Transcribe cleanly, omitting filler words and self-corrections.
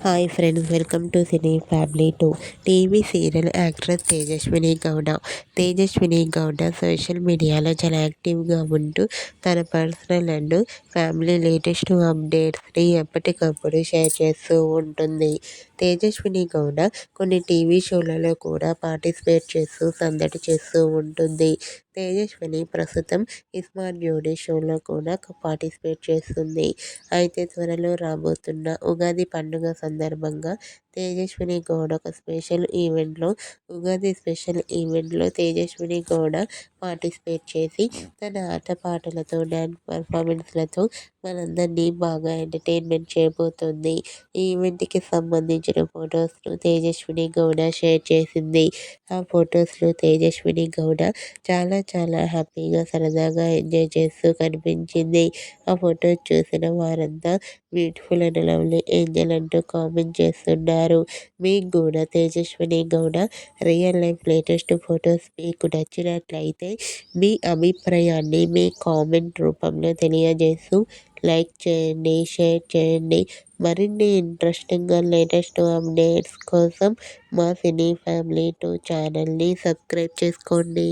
Hi friends, welcome to cine family 2. TV serial actress Tejaswini Gowda. Tejaswini Gowda social మీడియాలో చాలా యాక్టివ్గా ఉంటూ తన పర్సనల్ అండ్ ఫ్యామిలీ లేటెస్ట్ అప్డేట్స్ని ఎప్పటికప్పుడు షేర్ చేస్తూ ఉంటుంది. తేజస్విని గౌడ కొన్ని టీవీ షోలలో కూడా పార్టిసిపేట్ చేస్తూ సందడి చేస్తూ ఉంటుంది. తేజస్విని ప్రస్తుతం ఇస్మార్ట్ డ్యూటీ షోలో కూడా పార్టిసిపేట్ చేస్తుంది. అయితే త్వరలో రాబోతున్న ఉగాది పండుగ సందర్భంగా తేజస్విని గౌడ ఒక ఉగాది స్పెషల్ ఈవెంట్లో తేజస్విని గౌడ పార్టిసిపేట్ చేసి తన ఆటపాటలతో డ్యాన్స్ పర్ఫార్మెన్స్లతో మనందరినీ బాగా ఎంటర్టైన్మెంట్ చేయబోతుంది. ఈ ఈవెంట్కి సంబంధించిన ఫొటోస్ను తేజస్విని గౌడ షేర్ చేసింది. ఆ ఫొటోస్లో తేజస్విని గౌడ చాలా చాలా హ్యాపీగా సరదాగా ఎంజాయ్ చేస్తూ కనిపించింది. ఆ ఫొటోస్ చూసిన వారంతా బ్యూటిఫుల్ అండ్ లవ్లీ ఏంజల్ అంటూ కామెంట్ చేస్తున్నారు. మీకు కూడా Tejaswini Gowda real life latest photos మీకు నచ్చినట్లయితే మీ అభిప్రాయాన్ని మీ కామెంట్ రూపంలో తెలియజేస్తూ లైక్ చేయండి, షేర్ చేయండి. మరిన్ని ఇంట్రెస్టింగ్ లేటెస్ట్ అప్డేట్స్ కోసం మా సినీ ఫ్యామిలీ 2 ఛానల్ని సబ్స్క్రైబ్ చేసుకోండి.